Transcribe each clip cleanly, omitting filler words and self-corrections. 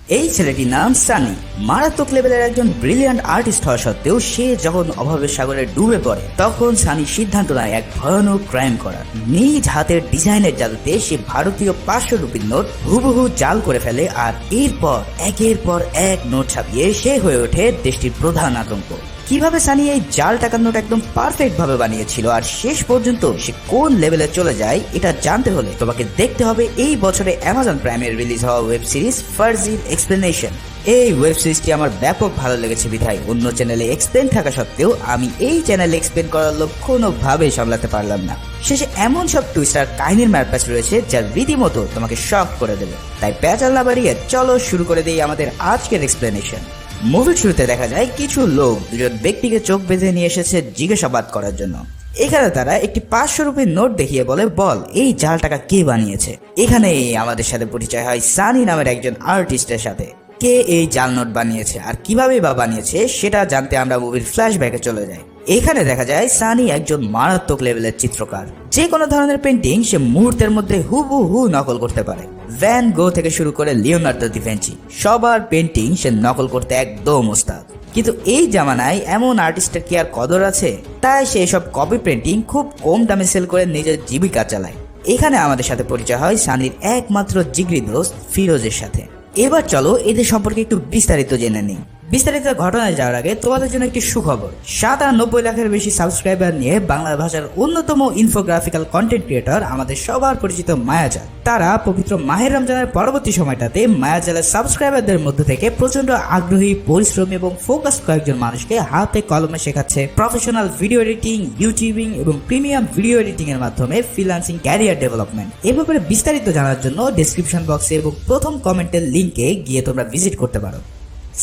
এই ছেলেটির নাম সানি। মারাত্মক লেভেলের একজন ব্রিলিয়ান্ট আর্টিস্ট হওয়া সত্ত্বেও সে যখন অভাবের সাগরে ডুবে পড়ে তখন সানি সিদ্ধান্ত নেয় এক ভয়ানক ক্রাইম করার। নিজ হাতের ডিজাইনের জাদুতে সে ভারতীয় 500 রুপির নোট হুবহু জাল করে ফেলে আর এরপর একের পর এক নোট ছাপিয়ে সে হয়ে ওঠে দেশটির প্রধান আতঙ্ক। কিভাবে সানি এই জাল টাকার নোট একদম পারফেক্ট ভাবে বানিয়েছিল আর শেষ পর্যন্ত সে কোন লেভেলে চলে যায় এটা জানতে হলে তোমাকে দেখতে হবে এই বছরে অ্যামাজন প্রাইমে রিলিজ হওয়া ওয়েব সিরিজ ফার্জিল এক্সপ্লেনেশন। এই ওয়েব সিরিজটি আমার ব্যাপক ভালো লেগেছে বিধায় অন্য চ্যানেলে এক্সপ্লেন থাকা সত্ত্বেও আমি এই চ্যানেলে এক্সপ্লেন করার লোক কোনোভাবেই সামলাতে পারলাম না। শেষে এমন সব টুইস্ট আর কাহিনীর ম্যারপ্যাচ রয়েছে যা রীতিমতো তোমাকে শক করে দেবে। তাই প্যাচাল না বাড়িয়ে চলো শুরু করে দিই আমাদের আজকের এক্সপ্লেনেশন। মুভির শুরুতে দেখা যায় কিছু লোক দুজন ব্যক্তিকে চোখ বেঁধে নিয়ে এসেছে জিজ্ঞাসাবাদ করার জন্য। এখানে তারা একটি 500 রুপির নোট দেখিয়ে বলে, বল এই জাল টাকা কে বানিয়েছে। এখানেই আমাদের সাথে পরিচয় হয় সানি নামের একজন আর্টিস্টের সাথে। কে এই জাল নোট বানিয়েছে আর কিভাবে বা বানিয়েছে সেটা জানতে আমরা মুভির ফ্ল্যাশব্যাকে চলে যাই। এখানে দেখা যায় সানি একজন মারাত্মক লেভেলের চিত্রকার। যে কোনো ধরনের পেন্টিং সে মুহূর্তের মধ্যে হুবহু নকল করতে পারে। ভ্যান গো থেকে শুরু করে লিওনার্দো দা ভিঞ্চি সবার পেন্টিং সে নকল করতে একদম ওস্তাদ। কিন্তু এই জামানায় এমন আর্টিস্টের কি আর কদর আছে? তাই সে সব কপি পেন্টিং খুব কম দামে সেল করে নিজের জীবিকা চালায়। এখানে আমাদের সাথে পরিচয় হয় সানির একমাত্র জিগরি দোস্ত ফিরোজের সাথে। এবার চলো এদের সম্পর্কে একটু বিস্তারিত জেনে নিই। বিস্তারিত ঘটনায় যাওয়ার আগে তোমাদের জন্য একটি সুখবর। 97 লাখের বেশি সাবস্ক্রাইবার নিয়ে বাংলা ভাষার অন্যতম ইনফোগ্রাফিক্যাল কন্টেন্ট ক্রিয়েটর আমাদের সবার পরিচিত মায়াজাল। তারা পবিত্র মাহের রমজানের পরবর্তী সময়টাতে মায়াজালের সাবস্ক্রাইবারদের মধ্যে থেকে প্রচন্ড আগ্রহী, পরিশ্রমী এবং ফোকাস কয়েকজন মানুষকে হাতে কলমে শেখাচ্ছে প্রফেশনাল ভিডিও এডিটিং, ইউটিউবিং এবং প্রিমিয়াম ভিডিও এডিটিং এর মাধ্যমে ফ্রিল্যান্সিং ক্যারিয়ার ডেভেলপমেন্ট। এ ব্যাপারে বিস্তারিত জানার জন্য ডেসক্রিপশন বক্সে এবং প্রথম কমেন্টের লিঙ্কে গিয়ে তোমরা ভিজিট করতে পারো।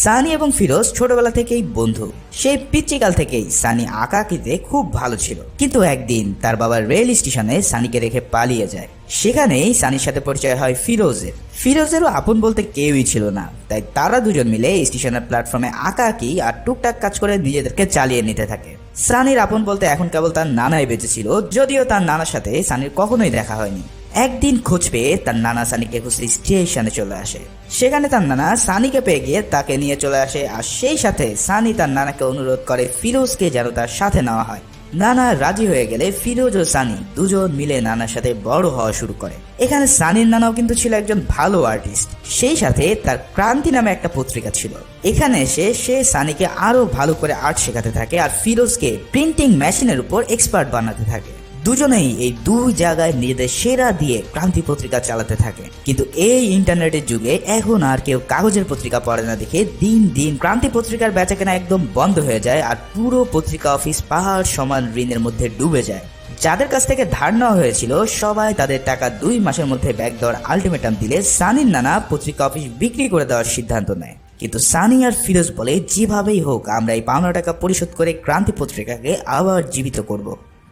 সানি এবং ফিরোজ ছোটবেলা থেকেই বন্ধু। সেই পিচ্চিকাল থেকেই সানি আঁকা আঁকিতে খুব ভালো ছিল, কিন্তু একদিন তার বাবা রেল স্টেশনে সানিকে রেখে পালিয়ে যায়। সেখানেই সানির সাথে পরিচয় হয় ফিরোজের। ফিরোজেরও আপন বলতে কেউই ছিল না, তাই তারা দুজন মিলে স্টেশনের প্ল্যাটফর্মে আঁকা আঁকি আর টুকটাক কাজ করে নিজেদেরকে চালিয়ে নিতে থাকে। সানির আপন বলতে এখন কেবল তার নানাই বেঁচে ছিল, যদিও তার নানার সাথে সানির কখনোই দেখা হয়নি। একদিন খোঁজ পেয়ে তার নানা সানিকে খুঁজতে স্টেশনে চলে আসে। সেখানে তার নানা সানিকে পেয়ে গিয়ে তাকে নিয়ে চলে আসে আর সেই সাথে সানি তার নানাকে অনুরোধ করে ফিরোজকে যেন তার সাথে নেওয়া হয়। নানা রাজি হয়ে গেলে ফিরোজ ও সানি দুজন মিলে নানার সাথে বড় হওয়া শুরু করে। এখানে সানির নানাও কিন্তু ছিল একজন ভালো আর্টিস্ট, সেই সাথে তার ক্রান্তি নামে একটা পত্রিকা ছিল। এখানে এসে সে সানিকে আরো ভালো করে আর্ট শেখাতে থাকে আর ফিরোজকে প্রিন্টিং মেশিনের উপর এক্সপার্ট বানাতে থাকে। দুজনেই এই দুই জায়গায় নিজেদের সেরা দিয়ে ক্রান্তি পত্রিকা চালাতে থাকে। কিন্তু এই ইন্টারনেটের যুগে এখন আর কেউ কাগজের পত্রিকা পড়ে না দেখে দিন দিন ক্রান্তি পত্রিকার বেচাকেনা একদম বন্ধ হয়ে যায় আর পুরো পত্রিকা অফিস পাহাড় সমান ঋণের মধ্যে ডুবে যায়। যাদের কাছ থেকে ধার নেওয়া হয়েছিল সবাই তাদের টাকা 2 মাসের মধ্যে ব্যাক দেওয়ার আলটিমেটাম দিলে সানির নানা পত্রিকা অফিস বিক্রি করে দেওয়ার সিদ্ধান্ত নেয়। কিন্তু সানি আর ফিরোজ বলে, যেভাবেই হোক আমরা এই পাওনা টাকা পরিশোধ করে ক্রান্তি পত্রিকাকে আবার জীবিত করব।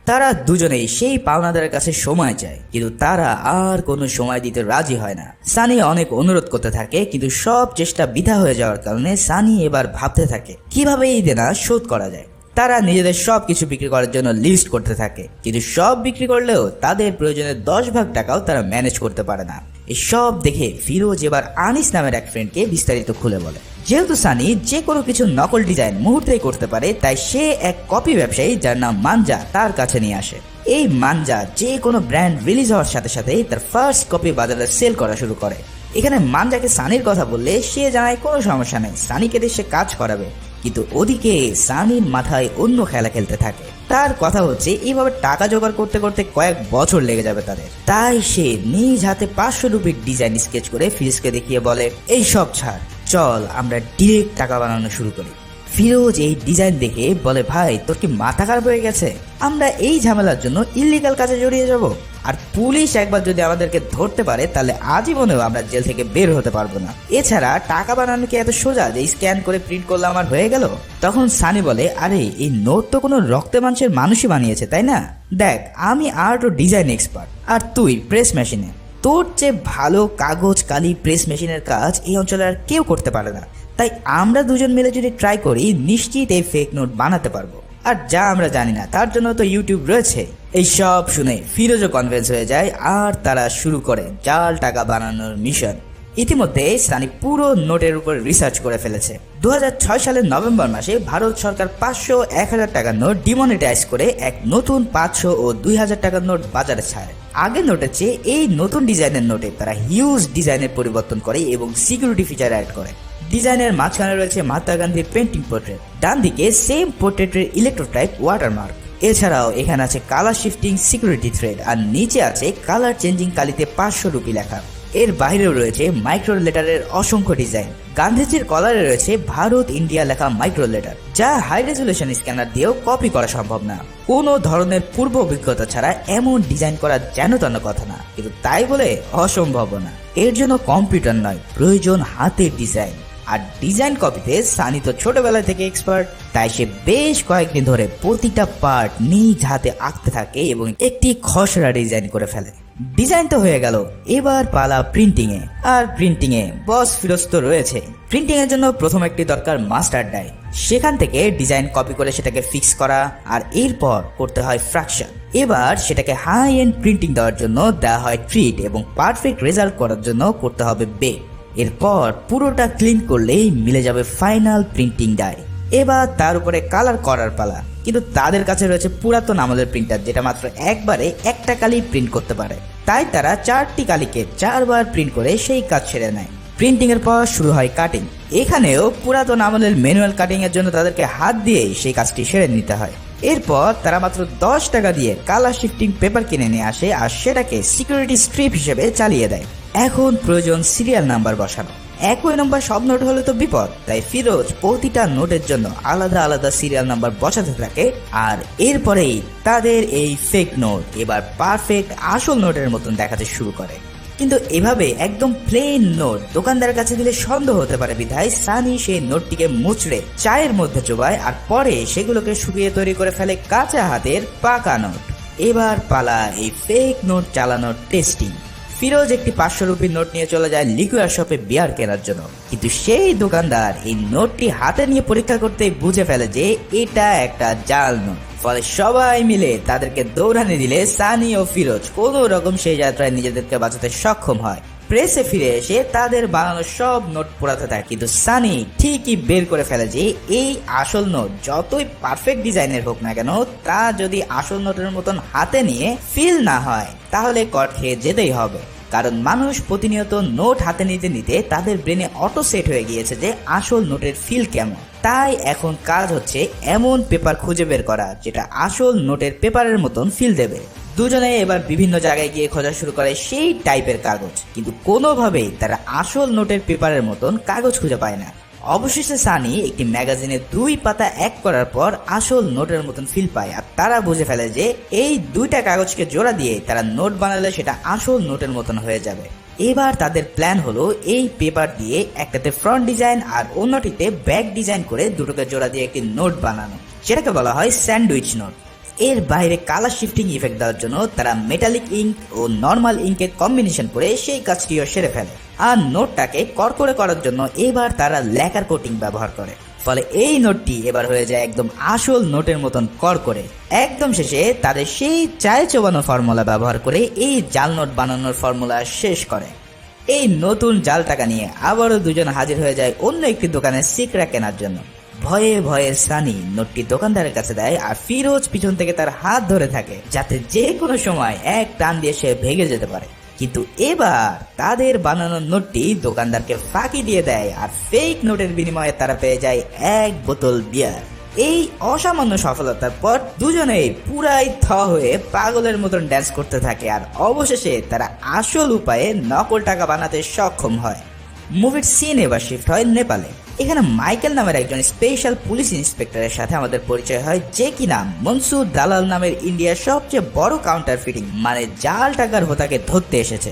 তারা দুজনেই সেই পাওনাদারের কাছে সময় চায়, কিন্তু তারা আর কোনো সময় দিতে রাজি হয় না। সানি অনেক অনুরোধ করতে থাকে, কিন্তু সব চেষ্টা বৃথা হয়ে যাওয়ার কারণে সানি এবার ভাবতে থাকে কিভাবে এই দেনা শোধ করা যায়। তারা নিজেদের সবকিছু বিক্রি করার জন্য লিস্ট করতে থাকে, কিন্তু সব বিক্রি করলেও তাদের প্রয়োজনের 10 ভাগ টাকাও তারা ম্যানেজ করতে পারে না। এই সব দেখে ফিরোজ এবার আনিস নামের এক ফ্রেন্ডকে বিস্তারিত খুলে বলে। যেহেতু সানি যে কোনো কিছু নকল ডিজাইন মুহূর্তেই করতে পারে, তাই সে এক কপি ব্যবসায়ী যার নাম মানজা তার কাছে নিয়ে আসে। এই মানজা যে কোনো ব্র্যান্ড রিলিজ হওয়ার সাথে সাথেই তার ফার্স্ট কপি বাজারে সেল করা শুরু করে। এখানে মানজাকে সানির কথা বললে সে জানায় কোনো সমস্যা নেই, সানিকে দিয়ে সে কাজ করাবে। কিন্তু ওদিকে সানির মাথায় অন্য খেলা খেলতে থাকে। তার কথা হচ্ছে এইভাবে টাকা জোগাড় করতে করতে কয়েক বছর লেগে যাবে তাদের। তাই সে নিজ হাতে 500 রুপির ডিজাইন স্কেচ করে ফিরোজকে দেখিয়ে বলে, এই সব ছাড়, চল আমরা ডিরেক্ট টাকা বানানো শুরু করি। ফিরোজ এই ডিজাইন দেখে বলে, ভাই তোর কি মাথা খারাপ হয়ে গেছে? আমরা এই ঝামেলার জন্য ইল্লিগাল কাজে জড়িয়ে যাব, আর পুলিশ একবার যদি আমাদেরকে ধরতে পারে তাহলে আজীবনেও আমরা জেল থেকে বের হতে পারবো না। এছাড়া টাকা বানানো কি এত সোজা যে স্ক্যান করে প্রিন্ট করলে আমার হয়ে গেল? তখন সানি বলে, আরে এই নোট তো কোনো রক্তে মাংসের মানুষই বানিয়েছে, তাই না? দেখ আমি আর্ট ও ডিজাইন এক্সপার্ট, আর তুই প্রেস মেশিনে। তোর চেয়ে ভালো কাগজ কালি প্রেস মেশিনের কাজ এই অঞ্চলে আর কেউ করতে পারে না। তাই আমরা দুজন মিলে যদি ট্রাই করি নিশ্চিত এই ফেক নোট বানাতে পারবো। আর যা আমরা জানি না তার জন্য তো ইউটিউব রয়েছে। এই সব শুনে ফিরোজও কনভিন্স হয়ে যায় আর তারা শুরু করে জাল টাকা বানানোর মিশন। ইতিমধ্যে সানি পুরো নোটের উপর রিসার্চ করে ফেলেছে। 2006 সালের নভেম্বর মাসে ভারত সরকার 500, 1000 টাকার নোট ডিমনিটাইজ করে এক নতুন 500 ও 2000 টাকার নোট বাজারে ছাড়ে। আগের নোটের চেয়ে এই নতুন ডিজাইনের নোটে তারা হিউজ ডিজাইনের পরিবর্তন করে এবং সিকিউরিটি ফিচার অ্যাড করে। ডিজাইনের মাঝখানে রয়েছে মহাত্মা গান্ধীর পেন্টিং পোর্ট্রেট, ডান দিকে সেম পোর্ট্রেটের ইলেকট্রোটাইপ ওয়াটারমার্ক। এছাড়াও এখানে আছে কালার শিফটিং সিকিউরিটি থ্রেড, আর নিচে আছে কালার চেঞ্জিং কালিতে 500 রুপি লেখা। এর বাইরেও রয়েছে মাইক্রো লেটারের অসংখ্য ডিজাইন। গান্ধীজির কলারে রয়েছে ভারত ইন্ডিয়া লেখা মাইক্রো লেটার, যা হাই রেজলিউশন স্ক্যানার দিয়েও কপি করা সম্ভব না। কোনো ধরনের পূর্ব অভিজ্ঞতা ছাড়া এমন ডিজাইন করা যেন তেন কথা না, কিন্তু তাই বলে অসম্ভব না। এর জন্য কম্পিউটার নয়, প্রয়োজন হাতের ডিজাইন। আর ডিজাইন কপিতে সানি তো ছোটবেলা থেকে এক্সপার্ট, তাই সে বেশ কয়েকদিন ধরে প্রতিটা পার্ট নিজ হাতে আঁকতে থাকে এবং একটি খসড়া ডিজাইন করে ফেলে। ডিজাইন তো হয়ে গেল, এবার পালা প্রিন্টিং এ। আর প্রিন্টিং এ বস ফিরোজ তো রয়েছে। প্রিন্টিং এর জন্য প্রথম একটি দরকার মাস্টার ডাই, সেখান থেকে ডিজাইন কপি করে সেটাকে ফিক্স করা, আর এরপর করতে হয় ফ্র্যাকশন। এবার সেটাকে হাই এন্ড প্রিন্টিং দেওয়ার জন্য দেওয়া হয় ট্রিট, এবং পারফেক্ট রেজাল্ট করার জন্য করতে হবে বেক। এরপর পুরোটা ক্লিন করলেই মিলে যাবে ফাইনাল প্রিন্টিং ডাই। এবার তার উপরে কালার করার পালা, কিন্তু তাদের কাছে রয়েছে পুরাতন আমলের প্রিন্টার, যেটা মাত্র একবারে একটা কালি প্রিন্ট করতে পারে। তাই তারা 4টি কালিকে 4 বার প্রিন্ট করে সেই কাজ ছেড়ে নেয়। প্রিন্টিং এর পর শুরু হয় কাটিং। এখানেও পুরাতন আমলের ম্যানুয়াল কাটিং এর জন্য তাদেরকে হাত দিয়েই সেই কাজটি সেরে নিতে হয়। এরপর তারা মাত্র 10 টাকা দিয়ে কালার শিফটিং পেপার কিনে নিয়ে আসে, আর সেটাকে সিকিউরিটি স্ট্রিপ হিসেবে চালিয়ে দেয়। এখন প্রয়োজন সিরিয়াল নাম্বার বসানো। একই নাম্বার সব নোট হলে তো বিপদ, তাই ফিরোজ প্রতিটা নোটের জন্য আলাদা আলাদা সিরিয়াল নাম্বার বসাতে থাকে। আর এরপরেই তাদের এই ফেক নোট এবার পারফেক্ট আসল নোটের মতন দেখাতে শুরু করে। কিন্তু এভাবে একদম প্লেন নোট দোকানদারের কাছে দিলে সন্দেহ হতে পারে বিধায় সানি সেই নোটটিকে মুচড়ে চায়ের মধ্যে চোবায়, আর পরে সেগুলোকে শুকিয়ে তৈরি করে ফেলে কাঁচা হাতের পাকা নোট। এবার পালা এই ফেক নোট চালানোর টেস্টিং। ফিরোজ একটি 500 রুপির নোট নিয়ে চলে যায় লিকুয়ার শপে বিয়ার কেনার জন্য, কিন্তু সেই দোকানদার এই নোটটি হাতে নিয়ে পরীক্ষা করতে বুঝে ফেলে যে এটা একটা জাল নোট। ফলে সবাই মিলে তাদেরকে দৌড়ানি দিলে সানি ও ফিরোজ কোনো রকম সেই যাত্রায় নিজেদেরকে বাঁচাতে সক্ষম হয়। প্রেসে ফিরে এসে তাদের বানানো সব নোট পোড়াতে থাকে, কিন্তু সানি ঠিকই বের করে ফেলে যে এই আসল নোট যতই পারফেক্ট ডিজাইনের হোক না কেন, তা যদি আসল নোটের মতন হাতে নিয়ে ফিল না হয় তাহলে কট খেয়ে যেতেই হবে। কারণ মানুষ প্রতিনিয়ত নোট হাতে নিতে নিতে তাদের ব্রেনে অটো সেট হয়ে গিয়েছে যে আসল নোটের ফিল কেমন। তাই এখন কাজ হচ্ছে এমন পেপার খুঁজে বের করা যেটা আসল নোটের পেপারের মতন ফিল দেবে। দুজনে এবার বিভিন্ন জায়গায় গিয়ে খোঁজা শুরু করে সেই টাইপের কাগজ, কিন্তু কোনোভাবেই তারা আসল নোটের পেপারের মতন কাগজ খুঁজে পায় না। অবশেষে সানি একটি ম্যাগাজিনে 2 পাতা এক করার পর আসল নোটের মতন ফিল পায়, আর তারা বুঝে ফেলে যে এই 2টা কাগজকে জোড়া দিয়ে তারা নোট বানালে সেটা আসল নোটের মতন হয়ে যাবে। এবার তাদের প্ল্যান হলো এই পেপার দিয়ে একটাতে ফ্রন্ট ডিজাইন আর অন্যটিতে ব্যাক ডিজাইন করে দুটোকে জোড়া দিয়ে একটি নোট বানানো, যেটাকে বলা হয় স্যান্ডউইচ নোট। এর বাইরে কালার শিফটিং ইফেক্ট দেওয়ার জন্য তারা মেটালিক ইঙ্ক ও নর্মাল ইঙ্কের কম্বিনেশন করে সেই কাজটিও সেরে ফেলে। আর নোটটাকে কড়কড়ে করার জন্য এবার তারা ল্যাকার কোটিং ব্যবহার করে, ফলে এই নোটটি এবার হয়ে যায় একদম আসল নোটের মতন কড়কড়ে। একদম শেষে তাদের সেই চায়ে চোবানো ফর্মুলা ব্যবহার করে এই জাল নোট বানানোর ফর্মুলা শেষ করে। এই নতুন জাল টাকা নিয়ে আবারও দুজন হাজির হয়ে যায় অন্য একটি দোকানে সিকরা কেনার জন্য। ভয়ে ভয়ে সানি নোটটি দোকানদারের কাছে দেয়, আর ফিরোজ পিছন থেকে তার হাত ধরে থাকে যাতে যে কোনো সময় এক টান দিয়ে সে ভেঙে যেতে পারে। কিন্তু এবার তাদের বানানো নোটটি দোকানদারকে ফাঁকি দিয়ে দেয়, আর ফেক নোটের বিনিময়ে তারা পেয়ে যায় 1 বোতল বিয়ার। এই অসামান্য সফলতার পর দুজনেই পুরাই থ হয়ে পাগলের মতন ড্যান্স করতে থাকে, আর অবশেষে তারা আসল উপায়ে নকল টাকা বানাতে সক্ষম হয়। মুভির সিন এবার শিফট হয় নেপালে। এখানে মাইকেল নামের একজন স্পেশাল পুলিশ ইন্সপেক্টরের সাথে আমাদের পরিচয় হয়, যে কিনা মনসুর দালাল নামের ইন্ডিয়ার সবচেয়ে বড় কাউন্টার ফিটিং মানে জাল টাকার হোতাকে ধরতে এসেছে।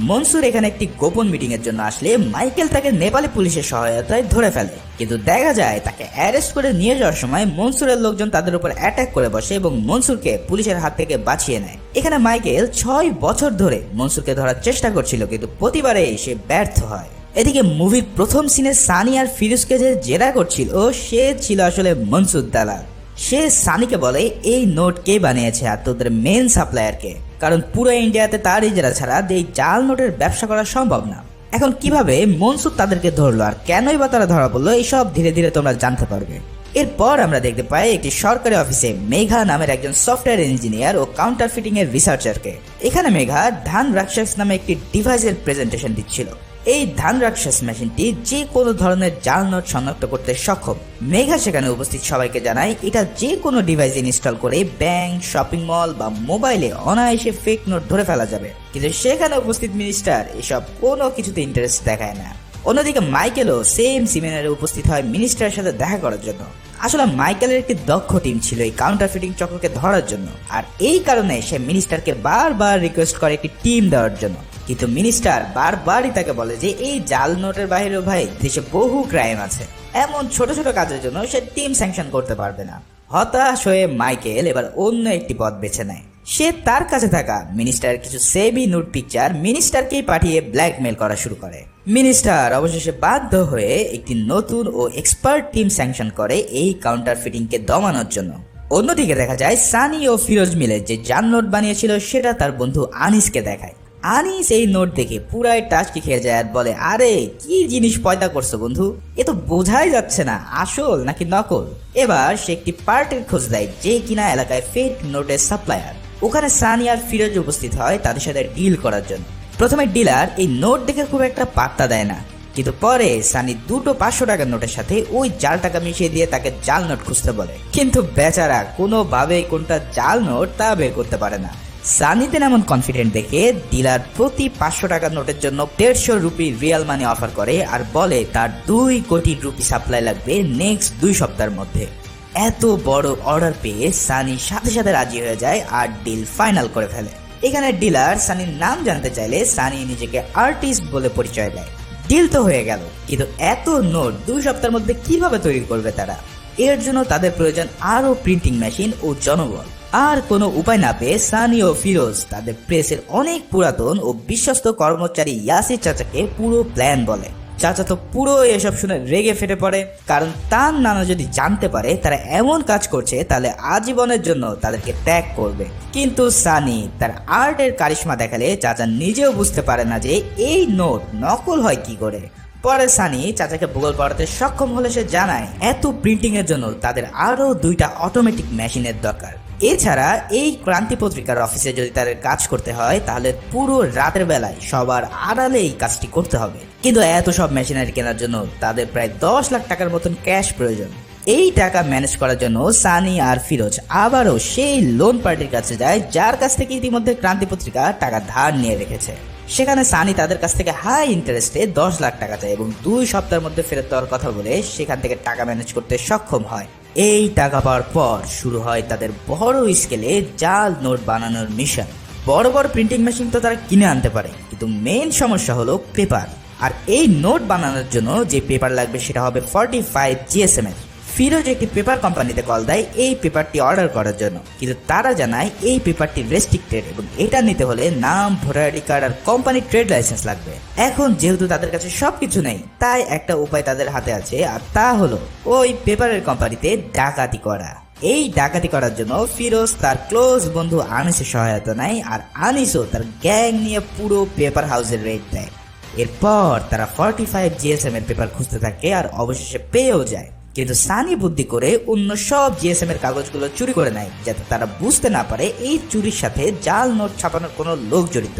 মনসুর এখানে একটি গোপন মিটিং এর জন্য আসলে মাইকেল তাকে নেপালি পুলিশের সহায়তায় ধরে ফেলে, কিন্তু দেখা যায় তাকে অ্যারেস্ট করে নিয়ে যাওয়ার সময় মনসুরের লোকজন তাদের উপর অ্যাটাক করে বসে এবং মনসুরকে পুলিশের হাত থেকে বাঁচিয়ে নেয়। এখানে মাইকেল 6 বছর ধরে মনসুরকে ধরার চেষ্টা করছিল, কিন্তু প্রতিবারেই সে ব্যর্থ হয়। এদিকে মুভির প্রথম সিনে সানি আর ফিরোজকে যে জেরা করছিল সে ছিল আসলে মনসুর দালাল। সে সানিকে বলে এই নোট কে বানিয়েছে আর তোদের মেন সাপ্লায়ার কে, কারণ পুরো ইন্ডিয়াতে তার ইজারা ছাড়া এই জাল নোটের ব্যবসা করা সম্ভব না। এখন কিভাবে মনসুর তাদেরকে ধরলো আর কেনই বা তারা ধরা পড়লো এইসব ধীরে ধীরে তোমরা জানতে পারবে। এরপর আমরা দেখতে পাই একটি সরকারি অফিসে মেঘা নামের একজন সফটওয়্যার ইঞ্জিনিয়ার ও কাউন্টারফিটিং এর রিসার্চারকে। এখানে মেঘা ধান রাক্ষস নামে একটি ডিভাইসের প্রেজেন্টেশন দিচ্ছিল। এই ধান রাক্ষস মেশিনটি যে কোনো ধরনের জাল নোট শনাক্ত করতে সক্ষম। মেঘা সেখানে উপস্থিত সবাইকে জানায় এটা যে কোনো ডিভাইসে ইনস্টল করে ব্যাংক, শপিং মল বা মোবাইলে অনায়াসে ফেক নোট ধরে ফেলা যাবে। কিন্তু সেখানে উপস্থিত মিনিস্টার এসব কোনো কিছুতে ইন্টারেস্ট দেখায় না। অন্যদিকে মাইকেলও সেম সেমিনারে উপস্থিত হয় মিনিস্টারের সাথে দেখা করার জন্য। আসলে মাইকেলের একটি দক্ষ টিম ছিল এই কাউন্টারফিটিং চক্রকে ধরার জন্য, আর এই কারণে সে মিনিস্টারকে বারবার রিকোয়েস্ট করে একটি টিম দেওয়ার জন্য। কিন্তু মিনিস্টার বারবারই তাকে বলে যে এই জাল নোটের বাইরেও ভাই দেশে বহু ক্রাইম আছে, এমন ছোট ছোট কাজের জন্য সে টিম স্যাংশন করতে পারবে না। হতাশ হয়ে মাইকেল এবার অন্য একটি পথ বেছে নেয়। সে তার কাছে থাকা মিনিস্টারের কিছু সেভি নোট পিকচার মিনিস্টারকেই পাঠিয়ে ব্ল্যাকমেল করা শুরু করে। মিনিস্টার অবশেষে বাধ্য হয়ে একটি নতুন ও এক্সপার্ট টিম স্যাংশন করে এই কাউন্টারফিটিংকে দমানোর জন্য। অন্যদিকে দেখা যায় সানি ও ফিরোজ মিলে যে জাল নোট বানিয়েছিল সেটা তার বন্ধু আনিসকে দেখায়। আনিস এই নোট দেখে পুরাই টাচকি খেয়ে যায় আর বলে, আরে কি জিনিস পয়দা করছো বন্ধু, এ তো বোঝাই যাচ্ছে না আসল নাকি নকল। এবার সে একটি পার্টির খোঁজ দেয় যে কিনা এলাকায় ফেক নোটের সাপ্লায়ার। ওখানে সানি আর ফিরোজ উপস্থিত হয় তাদের সাথে ডিল করার জন্য। প্রথমে ডিলার এই নোট দেখে খুব একটা পাত্তা দেয় না, কিন্তু পরে সানি দুটো 500 টাকার নোটের সাথে ওই জাল টাকা মিশিয়ে দিয়ে তাকে জাল নোট খুঁজতে বলে। কিন্তু বেচারা কোনোভাবেই কোনটা জাল নোট তা বের করতে পারে না। সানিতে এমন কনফিডেন্ট দেখে ডিলার প্রতি 500 টাকার নোটের জন্য 150 রুপি রিয়াল মানি অফার করে আর বলে তার 2 কোটি রুপি সাপ্লাই লাগবে নেক্সট 2 সপ্তাহের মধ্যে। এত বড় অর্ডার পেয়ে সানি সাথে সাথে রাজি হয়ে যায় আর ডিল ফাইনাল করে ফেলে। এখানে ডিলার সানির নাম জানতে চাইলে সানি নিজেকে আর্টিস্ট বলে পরিচয় দেয়। ডিল তো হয়ে গেল, কিন্তু এত নোট 2 সপ্তাহের মধ্যে কিভাবে তৈরি করবে তারা? এর জন্য তাদের প্রয়োজন আরো প্রিন্টিং মেশিন ও জনবল। আর কোনো উপায় না পেয়ে সানি ও ফিরোজ তাদের প্রেসের অনেক পুরাতন ও বিশ্বস্ত কর্মচারী ইয়াসির চাচাকে পুরো প্ল্যান বলে। চাচা তো পুরো এসব শুনে রেগে ফেটে পড়ে, কারণ তার নানা যদি জানতে পারে তারা এমন কাজ করছে তাহলে আজীবনের জন্য তাদেরকে ত্যাগ করবে। কিন্তু সানি তার আর্টের কারিশমা দেখালে চাচা নিজেও বুঝতে পারে না যে এই নোট নকল হয় কি করে। পরে সানি চাচাকে ভূগোল পড়াতে সক্ষম হলে সে জানায় এত প্রিন্টিং এর জন্য তাদের আরো 2টা অটোমেটিক মেশিনের দরকার। এছাড়া এই ক্রান্তি পত্রিকার অফিসে যদি তাদের কাজ করতে হয় তাহলে পুরো রাতের বেলায় সবার আড়ালে এই কাজটি করতে হবে। কিন্তু এত সব মেশিনারি কেনার জন্য তাদের প্রায় 10 লাখ টাকার মতন ক্যাশ প্রয়োজন। এই টাকা ম্যানেজ করার জন্য সানি আর ফিরোজ আবারও সেই লোন পার্টির কাছে যায় যার কাছ থেকে ইতিমধ্যে ক্রান্তি পত্রিকা টাকা ধার নিয়ে রেখেছে। সেখানে সানি তাদের কাছ থেকে হাই ইন্টারেস্টে 10 লাখ টাকা চায় এবং 2 সপ্তাহের মধ্যে ফেরত দেওয়ার কথা বলে সেখান থেকে টাকা ম্যানেজ করতে সক্ষম হয়। এই টাকা পাওয়ার পর শুরু হয় তাদের বড় স্কেলে জাল নোট বানানোর মিশন। বড় বড় প্রিন্টিং মেশিন তো তারা কিনে আনতে পারে, কিন্তু মেইন সমস্যা হলো পেপার। আর এই নোট বানানোর জন্য যে পেপার লাগবে সেটা হবে 45 GSM এর। ফিরোজ একটি পেপার কোম্পানিতে কল দেয় এই পেপারটি অর্ডার করার জন্য, কিন্তু তারা জানায় এই পেপারটি রেস্ট্রিক্টেড এবং এটা নিতে হলে নাম, ভোটার আইডি কার্ড আর কোম্পানির ট্রেড লাইসেন্স লাগবে। এখন যেহেতু তাদের কাছে সবকিছু নেই তাই একটা উপায় তাদের হাতে আছে, আর তা হলো ওই পেপারের কোম্পানিতে ডাকাতি করা। এই ডাকাতি করার জন্য ফিরোজ তার ক্লোজ বন্ধু আনিসের সহায়তা নেয় আর আনিসও তার গ্যাং নিয়ে পুরো পেপার হাউসের রেড দেয়। এরপর তারা 45 GSM এর পেপার খুঁজতে থাকে আর অবশেষে পেয়েও যায়। কিন্তু সানি বুদ্ধি করে অন্য সব জিএসএম এর কাগজগুলো চুরি করে নেয় যাতে তারা বুঝতে না পারে এই চুরির সাথে জাল নোট ছাপানোর কোনো লোক জড়িত।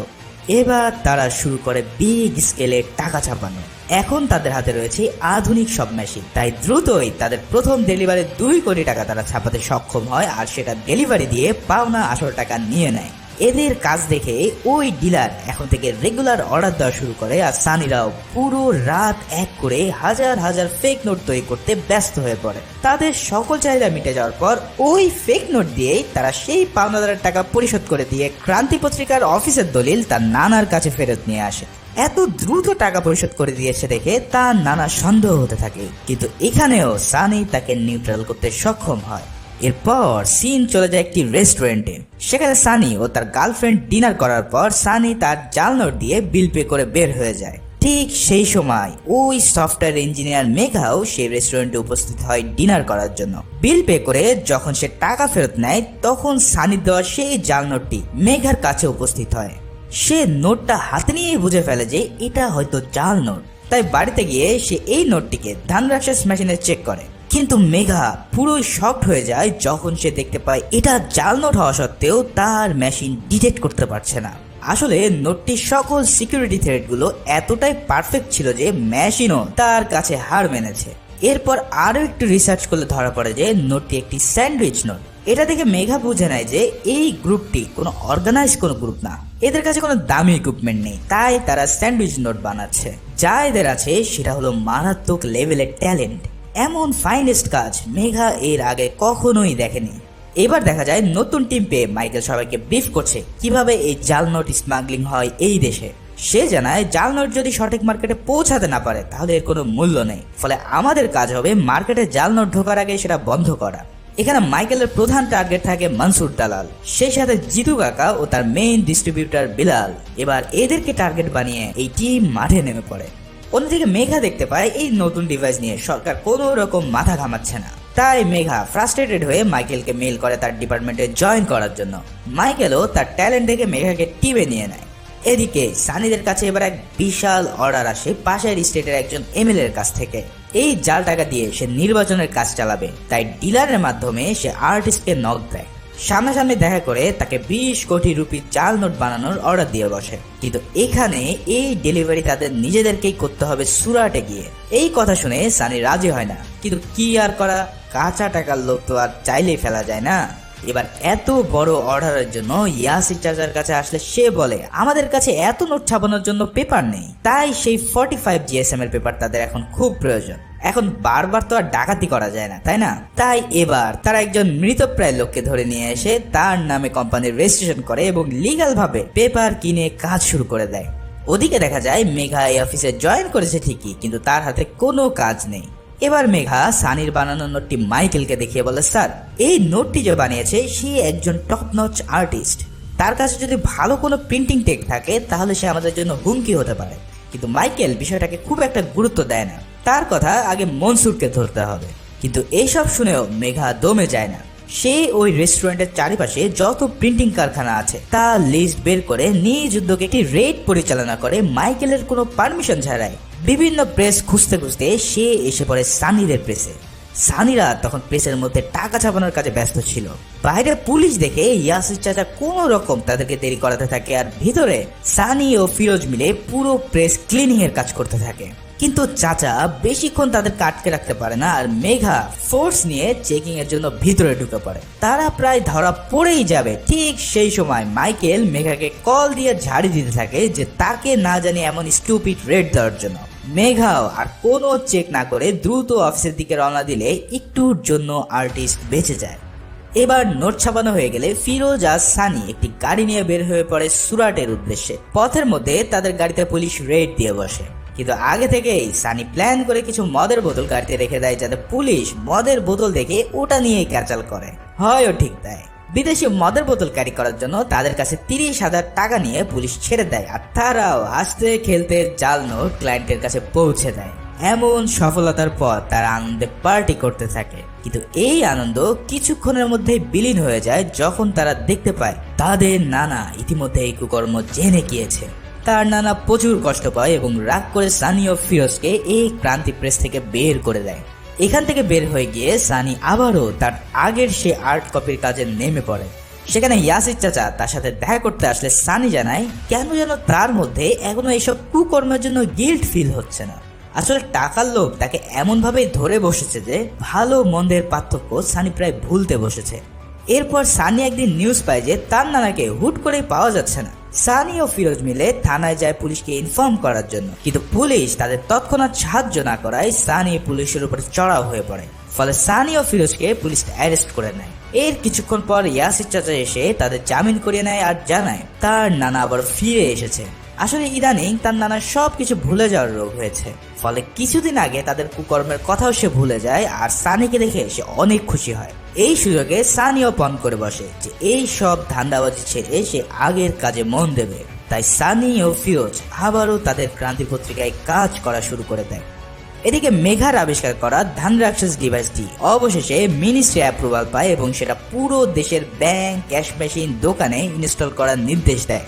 এবার তারা শুরু করে বিগ স্কেলে টাকা ছাপানো। এখন তাদের হাতে রয়েছে আধুনিক সব মেশিন, তাই দ্রুতই তাদের প্রথম ডেলিভারি 2 কোটি টাকা তারা ছাপাতে সক্ষম হয় আর সেটা ডেলিভারি দিয়ে পাওনা আসল টাকা নিয়ে নেয়। এদের কাজ দেখে ওই ডিলার এখন থেকে রেগুলার অর্ডার দেওয়া শুরু করে আর সানিরাও পুরো রাত এক করে হাজার হাজার ফেক নোট তৈরি করতে ব্যস্ত হয়ে পড়ে। তাদের সকল চাহিদা মিটে যাওয়ার পর ওই ফেক নোট দিয়েই তারা সেই পাওনাদারের টাকা পরিশোধ করে দিয়ে ক্রান্তি পত্রিকার অফিসের দলিল তার নানার কাছে ফেরত নিয়ে আসে। এত দ্রুত টাকা পরিশোধ করে দিয়েছে দেখে তার নানা সন্দেহ হতে থাকে, কিন্তু এখানেও সানি তাকে নিউট্রাল করতে সক্ষম হয়। এরপর সিন চলে যায় একটি রেস্টুরেন্টে। সেখানে সানি ও তার গার্লফ্রেন্ড ডিনার করার পর সানি তার জাল নোট দিয়ে বিল পে করে বের হয়ে যায়। ঠিক সেই সময় ওই সফটওয়্যার ইঞ্জিনিয়ার মেঘাও সেই রেস্টুরেন্টে উপস্থিত হয় ডিনার করার জন্য। বিল পে করে যখন সে টাকা ফেরত নেয় তখন সানি দেওয়া সেই জাল নোটটি মেঘার কাছে উপস্থিত হয়। সে নোটটা হাতে নিয়ে বুঝে ফেলে যে এটা হয়তো জাল নোট। তাই বাড়িতে গিয়ে সে এই নোটটিকে ধানরাক্ষস মেশিনে চেক করে, কিন্তু মেঘা পুরোই শকড হয়ে যায় যখন সে দেখতে পায় এটা জাল নোট হওয়া সত্ত্বেও তার মেশিন ডিটেক্ট করতে পারছে না। আসলে নোটটির সকল সিকিউরিটি থ্রেডগুলো এতটাই পারফেক্ট ছিল যে মেশিনও তার কাছে হার মেনেছে। এরপর আরো একটু রিসার্চ করলে ধরা পড়ে যে নোটটি একটি স্যান্ডউইচ নোট। এটা দেখে মেঘা বুঝে নেয় যে এই গ্রুপটি কোনো অর্গানাইজ কোনো গ্রুপ না, এদের কাছে কোনো দামি ইকুইপমেন্ট নেই, তাই তারা স্যান্ডউইচ নোট বানাচ্ছে। যা এদের আছে সেটা হলো মারাত্মক লেভেলের ট্যালেন্ট। এমন ফাইনেস্ট কাজ মেঘা এর আগে কখনোই দেখেনি। এবার দেখা যায় নতুন টিম পেয়ে মাইকেল সবাইকে ব্রিফ করছে কিভাবে এই জাল নোট স্মাগলিং হয় এই দেশে। সে জানায় জাল নোট যদি সঠিক মার্কেটে পৌঁছাতে না পারে তাহলে এর কোনো মূল্য নেই, ফলে আমাদের কাজ হবে মার্কেটে জাল নোট ঢোকার আগে সেটা বন্ধ করা। এখানে মাইকেলের প্রধান টার্গেট থাকে মনসুর দালাল, সেই সাথে জিতু কাকা ও তার মেইন ডিস্ট্রিবিউটর বিলাল। এবার এদেরকে টার্গেট বানিয়ে এই টিম মাঠে নেমে পড়ে। অন্যদিকে মেঘা দেখতে পায় এই নতুন ডিভাইস নিয়ে সরকার কোনো রকম মাথা ঘামাচ্ছে না, তাই মেঘা ফ্রাস্ট্রেটেড হয়ে মাইকেলকে মেল করে তার ডিপার্টমেন্টে জয়েন করার জন্য। মাইকেলও তার ট্যালেন্ট দেখে মেঘাকে টিমে নিয়ে নেয়। এদিকে সানিদের কাছে এবার এক বিশাল অর্ডার আসে পাশের স্টেটের একজন এমএলএ এর কাছ থেকে। এই জাল টাকা দিয়ে সে নির্বাচনের কাজ চালাবে, তাই ডিলারের মাধ্যমে সে আর্টিস্টকে নক দেয়। সামনাসামনি দেখা করে তাকে 20 কোটি রুপির জাল নোট বানানোর অর্ডার দিয়ে বসে। কিন্তু এখানে এই ডেলিভারি তাদের নিজেদেরকেই করতে হবে সুরাটে গিয়ে। এই কথা শুনে সানি রাজি হয় না, কিন্তু কি আর করা, কাঁচা টাকার লোক তো আর চাইলেই ফেলা যায় না। এবার এত বড় অর্ডারের জন্য ইয়াসির চাচার কাছে আসলে সে বলে আমাদের কাছে এত নোট ছাপানোর জন্য পেপার নেই, তাই সেই 45 GSM এর পেপার তাদের এখন খুব প্রয়োজন। এখন বারবার তো আর ডাকাতি করা যায় না, তাই না? তাই এবার তারা একজন মৃতপ্রায় লোককে ধরে নিয়ে এসে তার নামে কোম্পানির রেজিস্ট্রেশন করে এবং লিগ্যাল ভাবে পেপার কিনে কাজ শুরু করে দেয়। ওদিকে দেখা যায় মেঘা এই অফিসে জয়েন করেছে ঠিকই, কিন্তু তার হাতে কোনো কাজ নেই। এবার মেঘা সানির বানানো নোটটি মাইকেলকে দেখিয়ে বলে, স্যার এই নোটটি যে বানিয়েছে সে একজন টপ নচ আর্টিস্ট, তার কাছে যদি ভালো কোনো প্রিন্টিং টেক থাকে তাহলে সে আমাদের জন্য হুমকি হতে পারে। কিন্তু মাইকেল বিষয়টাকে খুব একটা গুরুত্ব দেয় না, তার কথা আগে মনসুরকে ধরতে হবে। কিন্তু এইসব শুনেও মেঘা দমে যায় না। সে ওই রেস্টুরেন্টের চারিপাশে যত প্রিন্টিং কারখানা আছে তা লিস্ট বের করে নিজ উদ্যোগে একটি রেড পরিচালনা করে মাইকেলের কোনো পারমিশন ছাড়াই। বিভিন্ন প্রেস খুঁজতে খুঁজতে সে এসে পড়ে সানিদের প্রেসে। সানিরা তখন প্রেসের মধ্যে টাকা ছাপানোর কাজে ব্যস্ত ছিল। বাইরে পুলিশ দেখে ইয়াসির চাচা কোন রকম তাদেরকে দেরি করাতে থাকে, আর ভিতরে সানি ও ফিরোজ মিলে পুরো প্রেস ক্লিনিং এর কাজ করতে থাকে। কিন্তু চাচা বেশিক্ষণ তাদেরকে আটকে রাখতে পারে না, আর মেঘা ফোর্স নিয়ে চেকিং এর জন্য ভিতরে ঢুকে পড়ে। তারা প্রায় ধরা পড়েই যাবে, ঠিক সেই সময় মাইকেল মেঘাকে কল দিয়ে ঝাড়ি দিতে থাকে যে তাকে না জানি এমন স্টুপিড রেড দেওয়ার জন্য। মেঘাও আর কোনো চেক না করে দ্রুত অফিসের দিকে রওনা দিলে একটুর জন্য আর্টিস্ট বেঁচে যায়। এবার নোট ছাপানো হয়ে গেলে ফিরোজ আর সানি একটি গাড়ি নিয়ে বের হয়ে পড়ে সুরাটের উদ্দেশ্যে। পথের মধ্যে তাদের গাড়িতে পুলিশ রেড দিয়ে বসে, কিন্তু আগে থেকেই সানি প্ল্যান করে কিছু মদের বোতল গাড়িতে রেখে দেয় যাতে পুলিশ মদের বোতল দেখে ওটা নিয়ে ক্যাচাল করে। হয়ও ঠিক তাই, বিদেশি মদের বোতল ক্যারি করার জন্য তাদের কাছে 30,000 টাকা নিয়ে পুলিশ ছেড়ে দেয়, আর তারাও হাসতে খেলতে জাল নোট ক্লায়েন্টের কাছে পৌঁছে দেয়। এমন সফলতার পর তারা আনন্দে পার্টি করতে থাকে, কিন্তু এই আনন্দ কিছুক্ষণের মধ্যেই বিলীন হয়ে যায় যখন তারা দেখতে পায় তাদের নানা ইতিমধ্যে এই কুকর্ম জেনে গিয়েছে। তার নানা প্রচুর কষ্ট পায় এবং রাগ করে সানি ও ফিরোজকে এই ক্রান্তি প্রেস থেকে বের করে দেয়। এখান থেকে বের হয়ে গিয়ে সানি আবারও তার আগের সে আর্ট কপির কাজে নেমে পড়ে। সেখানে ইয়াসির চাচা তার সাথে দেখা করতে আসলে সানি জানায় কেন যেন তার মধ্যে এখনো এইসব কুকর্মের জন্য গিল্ট ফিল হচ্ছে না। আসলে টাকার লোভ তাকে এমন ভাবেই ধরে বসেছে যে ভালো মন্দের পার্থক্য সানি প্রায় ভুলতে বসেছে। এরপর সানি একদিন নিউজ পায় যে তার নানাকে হুট করে পাওয়া যাচ্ছে না। সানি ও ফিরোজ মিলে থানায় যায় পুলিশকে ইনফর্ম করার জন্য, কিন্তু পুলিশ তাদের তৎক্ষণাৎ সাহায্য না করায় সানি পুলিশের উপরে চড়াও হয়ে পড়ে। ফলে সানি ও ফিরোজকে পুলিশ অ্যারেস্ট করে নেয়। এর কিছুক্ষণ পর ইয়াসির চাচা এসে তাদের জামিন করিয়ে নেয় আর জানায় তার নানা আবার ফিরে এসেছে। আসলে ইদানিং তার নানার সবকিছু ভুলে যাওয়ার রোগ হয়েছে, ফলে কিছুদিন আগে তাদের কুকর্মের কথাও সে ভুলে যায়, আর সানিকে দেখে সে অনেক খুশি হয়। এই সুযোগে সানিও পণ করে বসে যে এই সব ধান্দাবাজি ছেড়ে সে আগের কাজে মন দেবে। তাই সানি ও ফিরোজ আবারও তাদের ক্রান্তি পত্রিকায় কাজ করা শুরু করে দেয়। এদিকে মেঘার আবিষ্কার করা ধানরাক্ষস ডিভাইসটি অবশেষে মিনিস্ট্রি অ্যাপ্রুভাল পায় এবং সেটা পুরো দেশের ব্যাংক, ক্যাশ মেশিন, দোকানে ইনস্টল করার নির্দেশ দেয়।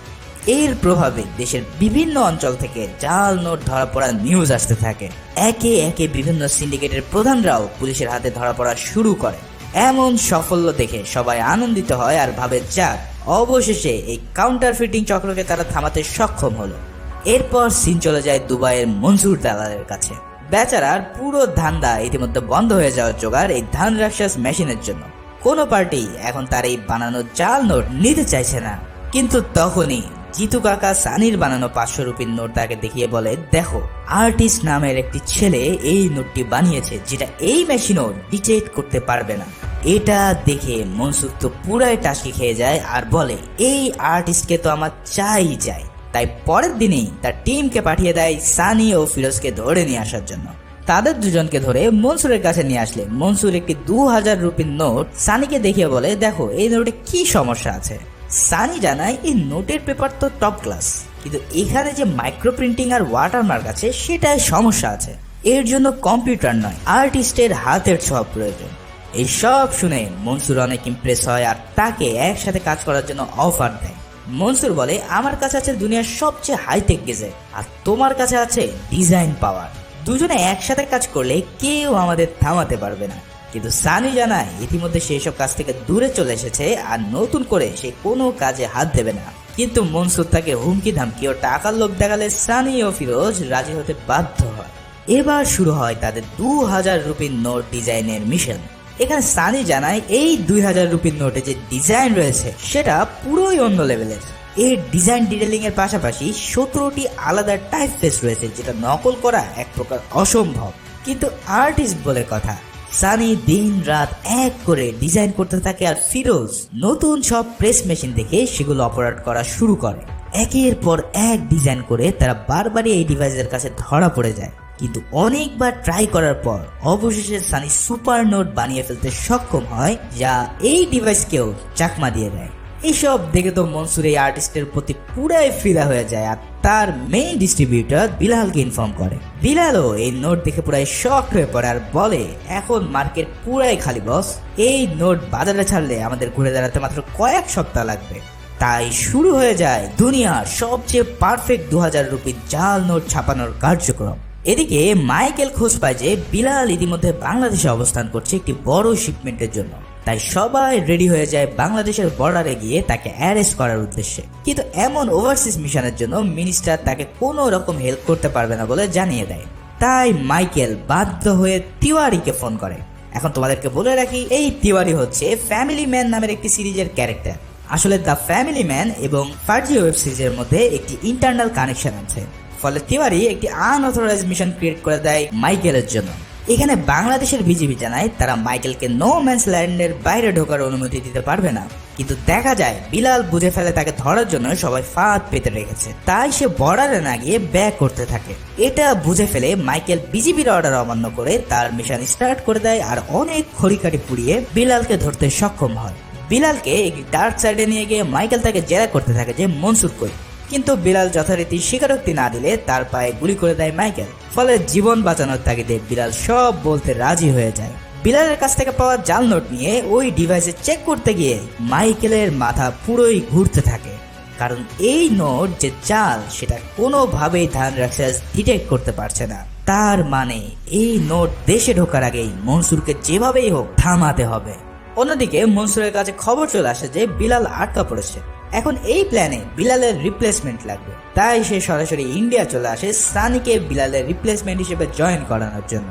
এর প্রভাবে দেশের বিভিন্ন অঞ্চল থেকে জাল নোট ধরা পড়ার নিউজ আসতে থাকে। একে একে বিভিন্ন সিন্ডিকেটের প্রধানরাও পুলিশের হাতে ধরা পড়া শুরু করে। এমন সাফল্য দেখে সবাই আনন্দিত হয় আর ভাবে যাক, অবশেষে এই কাউন্টারফিটিং চক্রকে তারা থামাতে সক্ষম হলো। এরপর সিন চলে যায় দুবাইয়ের মনসুর দালালের কাছে। বেচারার পুরো ধান্দা ইতিমধ্যে বন্ধ হয়ে যাওয়ার জোগাড় এই ধান রাক্ষস মেশিনের জন্য। কোনো পার্টি এখন তার এই বানানো জাল নোট নিতে চাইছে না। কিন্তু তখনই জিতু কাকা সানির বানানো 500 রুপির নোট তাকে দেখিয়ে বলে, দেখো, আর্টিস্ট নামের একটি ছেলে এই নোটটি বানিয়েছে, যেটা এই মেশিনও ডিটেক্ট করতে পারবে না। এটা দেখে মনসুর তো পুরাই টাসকি খেয়ে যায় আর বলে, এই আর্টিস্টকে তো আমার চাই। তাই পরের দিনেই তার টিমকে পাঠিয়ে দেয় সানি ও ফিরোজকে ধরে নিয়ে আসার জন্য। তাদের দুজনকে ধরে মনসুরের কাছে নিয়ে আসলে মনসুর একটি 2000 রুপির নোট সানিকে দেখিয়ে বলে, দেখো, এই নোটে কি সমস্যা আছে। সানি জানায়, এই নোটের পেপার তো টপ ক্লাস, কিন্তু এখানে যে মাইক্রো প্রিন্টিং আর ওয়াটারমার্ক আছে সেটাই সমস্যা আছে। এর জন্য কম্পিউটার নয়, আর্টিস্টের হাতের ছোঁয়া প্রয়োজন। এই সব শুনে মনসুর অনেক ইমপ্রেস হয় আর তাকে একসাথে কাজ করার জন্য অফার দেয়। মনসুর বলে, আমার কাছে আছে দুনিয়ার সবচেয়ে হাইটেক গেজেট আর তোমার কাছে আছে ডিজাইন পাওয়ার। দুজনে একসাথে কাজ করলে কেউ আমাদের থামাতে পারবে না। কিন্তু সানি জানায়, ইতিমধ্যে সেই সব কাজ থেকে দূরে চলে এসেছে আর নতুন করে সে কোনো কাজে হাত দেবে না। কিন্তু মনসুর তাকে হুমকি ধামকি ও টাকার লোভ দেখালে সানি ও ফিরোজ রাজি হতে বাধ্য হয়। এবার শুরু হয় তাদের 2000 রুপির নোট ডিজাইনের মিশন। এখানে সানি জানায়, এই 2000 রুপির নোটে যে ডিজাইন রয়েছে সেটা পুরোই অন্য লেভেলের। এর ডিজাইন ডিটেলিং এর পাশাপাশি 17টি আলাদা টাইপ ফেস রয়েছে, যেটা নকল করা এক প্রকার অসম্ভব। কিন্তু আর্টিস্ট বলে কথা, সানি দিন রাত এক করে ডিজাইন করতে থাকে আর ফিরোজ নতুন সব প্রেস মেশিন দেখে সেগুলো অপারেট করা শুরু করে। একের পর এক ডিজাইন করে তারা বারবারই এই ডিভাইসের কাছে ধরা পড়ে যায়। কিন্তু অনেকবার ট্রাই করার পর অবশেষে সানি সুপার নোট বানিয়ে ফেলতে সক্ষম হয়, যা এই ডিভাইসকেও চাকমা দিয়ে দেয়। এইসব দেখে তো মনসুর এই আর্টিস্টের প্রতি পুরাই ফিদা হয়ে যায় আর তার মেইন ডিস্ট্রিবিউটর বিলালকে ইনফর্ম করে। বিলালও এই নোট দেখে পুরাই শক হয়ে পড়ে আর বলে, এখন মার্কেট পুরাই খালি বস, এই নোট বাজারে ছাড়লে আমাদের ঘুরে দাঁড়াতে মাত্র কয়েক সপ্তাহ লাগবে। তাই শুরু হয়ে যায় দুনিয়ার সবচেয়ে পারফেক্ট 2000 রুপির জাল নোট ছাপানোর কার্যক্রম। এদিকে মাইকেল খোঁজ পায় যে বিলাল ইতিমধ্যে বাংলাদেশে অবস্থান করছে একটি বড় শিপমেন্টের জন্য। তাই সবাই রেডি হয়ে যায় বাংলাদেশের বর্ডারে গিয়ে তাকে অ্যারেস্ট করার উদ্দেশ্যে। কিন্তু এমন ওভারসিজ মিশনের জন্য মিনিস্টার তাকে কোনো রকম হেল্প করতে পারবে না বলে জানিয়ে দেয়। তাই মাইকেল বাধ্য হয়ে তিওয়ারিকে ফোন করে। এখন তোমাদেরকে বলে রাখি, এই তিওয়ারি হচ্ছে ফ্যামিলি ম্যান নামের একটি সিরিজের ক্যারেক্টার। আসলে দ্য ফ্যামিলি ম্যান এবং ফার্জি ওয়েব সিরিজের মধ্যে একটি ইন্টারনাল কানেকশন আছে। ফলে তিওয়ারি একটি আনঅথরাইজ মিশন ক্রিয়েট করে দেয় মাইকেলের জন্য। এখানে বাংলাদেশের বিজিবি জানায় তারা মাইকেলকে নো ম্যানস ল্যান্ডের বাইরে ঢোকার অনুমতি দিতে পারবে না। কিন্তু দেখা যায় বিলাল বুঝে ফেলে তাকে ধরার জন্য সবাই ফাঁদ পেতে রেখেছে, তাই সে বর্ডারে না গিয়ে ব্যাক করতে থাকে। এটা বুঝে ফেলে মাইকেল বিজিবির অর্ডার অমান্য করে তার মিশন স্টার্ট করে দেয় আর অনেক খড়িকাঠি পুড়িয়ে বিলালকে ধরতে সক্ষম হয়। বিলালকে একটি ডার্ক সাইডে নিয়ে গিয়ে মাইকেল তাকে জেরা করতে থাকে যে মনসুর কই। কিন্তু বিলাল যথারীতি স্বীকারোক্তি না দিলে তার পায়ে গুলি করে দেয় মাইকেল। ফলে জীবন বাঁচানোর তাগিদে বিলাল সব বলতে রাজি হয়ে যায়। বিলালের কাছ থেকে পাওয়া জাল নোট নিয়ে ওই ডিভাইসে চেক করতে গিয়ে মাইকেলের মাথা পুরোই ঘুরতে থাকে, কারণ এই নোট যে জাল সেটা কোনোভাবেই ধান রাক্ষস ডিটেক্ট করতে পারছে না। তার মানে এই নোট দেশে ঢোকার আগেই মনসুরকে যেভাবেই হোক থামাতে হবে। অন্যদিকে মনসুরের কাছে খবর চলে আসে যে বিলাল আটকা পড়েছে। এখন এই প্ল্যানে বিলালের রিপ্লেসমেন্ট লাগবে, তাই সে সরাসরি ইন্ডিয়া চলে আসে সানিকে বিলালের রিপ্লেসমেন্ট হিসেবে জয়েন করানোর জন্য।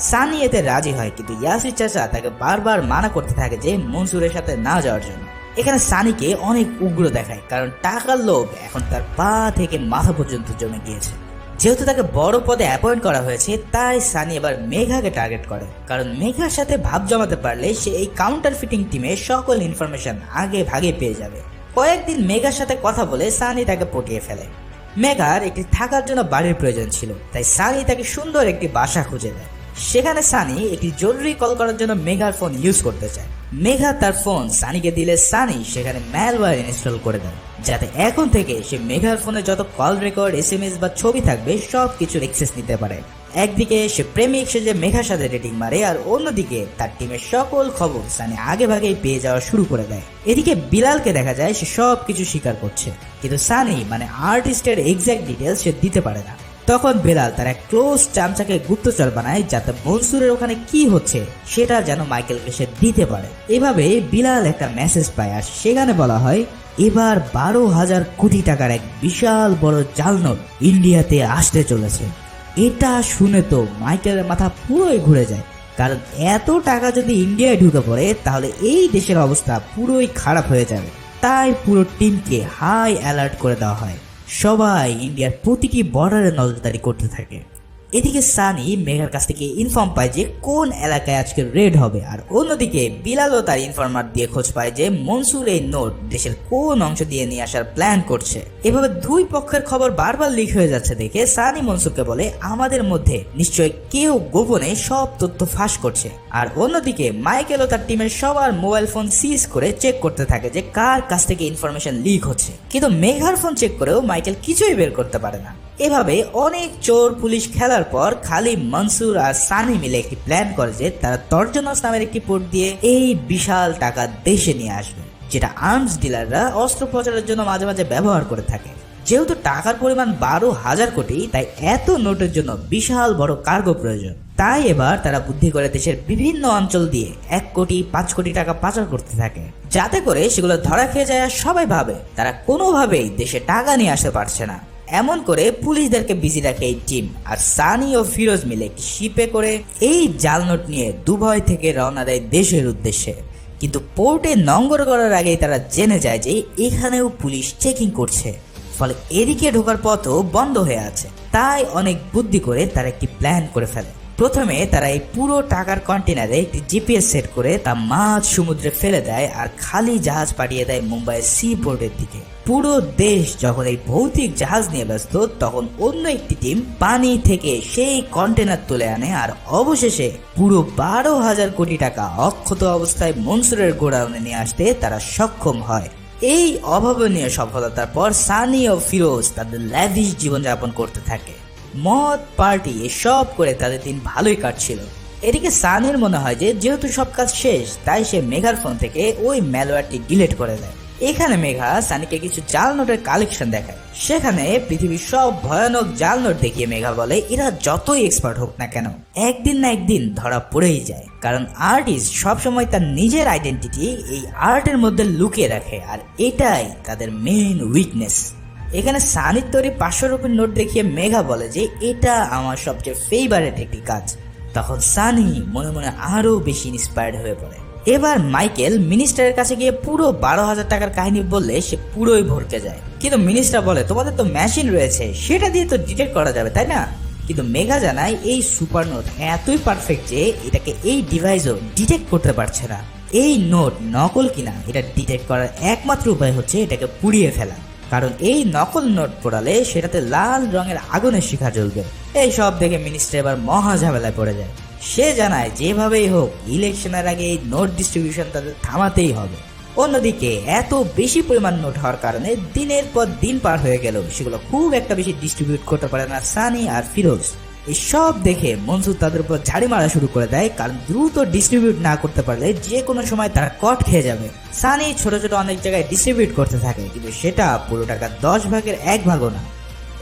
সানি এতে রাজি হয়, কিন্তু ইয়াসির চাচা তাকে বারবার মানা করতে থাকে যে মনসুরের সাথে না যাওয়ার জন্য। এখানে সানিকে অনেক উগ্র দেখায়, কারণ টাকার লোভ এখন তার পা থেকে মাথা পর্যন্ত জমে গিয়েছে। যেহেতু তাকে বড় পদে অ্যাপয়েন্ট করা হয়েছে, তাই সানি এবার মেঘাকে টার্গেট করে, কারণ মেঘার সাথে ভাব জমাতে পারলে সে এই কাউন্টার ফিটিং টিমের সকল ইনফরমেশন আগে ভাগে পেয়ে যাবে। কয়েকদিন মেঘার সাথে কথা বলে সানি তাকে পটিয়ে ফেলে। মেঘার একটি থাকার জন্য বাড়ির প্রয়োজন ছিল, তাই সানি তাকে সুন্দর একটি বাসা খুঁজে দেয়। সেখানে সানি একটি জরুরি কল করার জন্য মেঘার ফোন ইউজ করতে চায়। মেঘা তার ফোন সানিকে দিলে সানি সেখানে ম্যালওয়্যার ইনস্টল করে দেয়, যাতে এখন থেকে সে মেঘার ফোনে যত কল রেকর্ড, SMS বা ছবি থাকবে সব কিছুর অ্যাক্সেস নিতে পারে। একদিকে সে প্রেমিক সেজে মেঘার সাথে ডেটিং মারে, আর অন্যদিকে তার টিমের সকল খবর সানি আগে ভাগেই পেয়ে যাওয়া শুরু করে দেয়। এদিকে বিলালকে দেখা যায় সে সব কিছু স্বীকার করছে, কিন্তু সানি মানে আর্টিস্টের এক্সাক্ট ডিটেলস সে দিতে পারে না। তখন বেলাল তার এক ক্লোজ চামচাকে গুপ্তচর বানায়, যাতে মনসুরের ওখানে কি হচ্ছে সেটা যেন মাইকেলকে সে দিতে পারে। এভাবে বিলাল একটা মেসেজ পায়, আর সেখানে বলা হয় এবার 12,000 কোটি টাকার এক বিশাল বড় জাল নোট ইন্ডিয়াতে আসতে চলেছে। এটা শুনে তো মাইকেলের মাথা পুরোই ঘুরে যায়, কারণ এত টাকা যদি ইন্ডিয়ায় ঢুকে পড়ে তাহলে এই দেশের অবস্থা পুরোই খারাপ হয়ে যাবে। তাই পুরো টিমকে হাই অ্যালার্ট করে দেওয়া হয়, সবাই ইন্ডিয়ার প্রতিটি বর্ডারে নজরদারি করতে থাকে। এদিকে সানি মেঘার কাছ থেকে ইনফর্ম পায় যে কোন এলাকায় আজকে রেড হবে, আর অন্যদিকে বিলালও তার ইনফরমার দিয়ে খোঁজ পায় যে মনসুর এই নোট দেশের কোন অংশ দিয়ে নিয়ে আসার প্ল্যান করছে। এভাবে দুই পক্ষের খবর বারবার লিক হয়ে যাচ্ছে দেখে সানি মনসুরকে বলে আমাদের মধ্যে নিশ্চয় কেউ গোপনে সব তথ্য ফাঁস করছে। আর অন্যদিকে মাইকেলও তার টিমের সবার মোবাইল ফোন সিজ করে চেক করতে থাকে যে কার কাছ থেকে ইনফরমেশন লিক হচ্ছে, কিন্তু মেঘার ফোন চেক করেও মাইকেল কিছুই বের করতে পারে না। এভাবে অনেক চোর পুলিশ খেলার পর খালি মনসুর আর সানি মিলে একটি প্ল্যান করে যে তারা তর্জনস নামের একটি পোর্ট দিয়ে এই বিশাল টাকা দেশে নিয়ে আসবে, যেটা আর্মস ডিলাররা অস্ত্র প্রচারের জন্য মাঝে মাঝে ব্যবহার করে থাকে। যেহেতু টাকার পরিমাণ 12,000 কোটি, তাই এত নোটের জন্য বিশাল বড় কার্গো প্রয়োজন। তাই এবার তারা বুদ্ধি করে দেশের বিভিন্ন অঞ্চল দিয়ে 1 কোটি 5 কোটি টাকা পাচার করতে থাকে, যাতে করে সেগুলো ধরা খেয়ে যায়। আর সবাই ভাবে তারা কোনোভাবেই দেশে টাকা নিয়ে আসতে পারছে না। এমন করে পুলিশদেরকে বিজি রাখে এই টিম, আর সানি ও ফিরোজ মিলে একটি শিপে করে এই জাল নোট নিয়ে দুবাই থেকে রওনা দেয় দেশের উদ্দেশ্যে। কিন্তু পোর্টে নোঙ্গর করার আগেই তারা জেনে যায় যে এখানেও পুলিশ চেকিং করছে, ফলে এদিকে ঢোকার পথও বন্ধ হয়ে আছে। তাই অনেক বুদ্ধি করে তারা একটি প্ল্যান করে ফেলে। প্রথমে তারা এই পুরো টাকার কন্টেনারে একটি জিপিএস সেট করে তা মাঝ সমুদ্রে ফেলে দেয়, আর খালি জাহাজ পাঠিয়ে দেয় মুম্বাইয়ের সি পোর্টের দিকে। পুরো দেশ যখন এই ভৌতিক জাহাজ নিয়ে ব্যস্ত, তখন অন্য একটি টিম পানি থেকে সেই কন্টেনার তুলে আনে, আর অবশেষে পুরো 12,000 কোটি টাকা অক্ষত অবস্থায় মনসুরের গোডাউনে নিয়ে আসতে তারা সক্ষম হয়। এই অভাবনীয় সফলতার পর সানি ও ফিরোজ তাদের ল্যাভিশ জীবনযাপন করতে থাকে। মদ পার্টি এসব করে তাদের দিন ভালোই কাটছিল। এদিকে সানির মনে হয় যে যেহেতু সব কাজ শেষ, তাই সে মেঘার ফোন থেকে ওই ম্যালওয়্যারটি ডিলিট করে দেয়। এখানে মেঘা সানিকে কিছু জাল নোটের কালেকশন দেখায়। সেখানে পৃথিবীর সব ভয়ানক জাল নোট দেখিয়ে মেঘা বলে এরা যতই এক্সপার্ট হোক না কেন একদিন না একদিন ধরা পড়েই যায়, কারণ আর্টিস্ট সবসময় তার নিজের আইডেন্টিটি এই আর্টের মধ্যে লুকিয়ে রাখে, আর এটাই তাদের মেইন উইকনেস। এখানে সানির তৈরি 500 রুপির নোট দেখিয়ে মেঘা বলে যে এটা আমার সবচেয়ে ফেভারিট একটি কাজ। তখন সানি মনে মনে আরো বেশি ইন্সপায়ার্ড হয়ে পড়ে। এবার মাইকেল মিনিস্টারের কাছে গিয়ে পুরো 12,000 টাকার কাহিনী বললে সে পুরোই ভরকে যায়, কিন্তু মিনিস্টার বলে তোমাদের তো মেশিন রয়েছে, সেটা দিয়ে তো ডিটেক্ট করা যাবে তাই না? কিন্তু মেঘা জানায় এই সুপার নোট এতই পারফেক্ট যে এটাকে এই ডিভাইসও ডিটেক্ট করতে পারছে না। এই নোট নকল কিনা এটা ডিটেক্ট করার একমাত্র উপায় হচ্ছে এটাকে পুড়িয়ে ফেলা, কারণ এই নকল নোট পোড়ালে সেটাতে লাল রঙের আগুনের শিখা জ্বলবে। এই সব দেখে মিনিস্টার এবার মহা ঝামেলায় পড়ে যায়। সে জানায় যেভাবেই হোক ইলেকশনের আগে এই নোট ডিস্ট্রিবিউশন তাদের থামাতেই হবে। অন্যদিকে এত বেশি পরিমাণ নোট হওয়ার কারণে দিনের পর দিন পার হয়ে গেল সেগুলো খুব একটা বেশি ডিস্ট্রিবিউট করতে পারে না সানি আর ফিরোজ। এই সব দেখে মনসুর তাদের উপর ঝাড়ি মারা শুরু করে দেয়, কারণ দ্রুত ডিস্ট্রিবিউট না করতে পারলে যে কোনো সময় তারা কট খেয়ে যাবে। সানি ছোট ছোট অনেক জায়গায় ডিস্ট্রিবিউট করতে থাকে, কিন্তু সেটা পুরো টাকা 10 ভাগের 1 ভাগও না।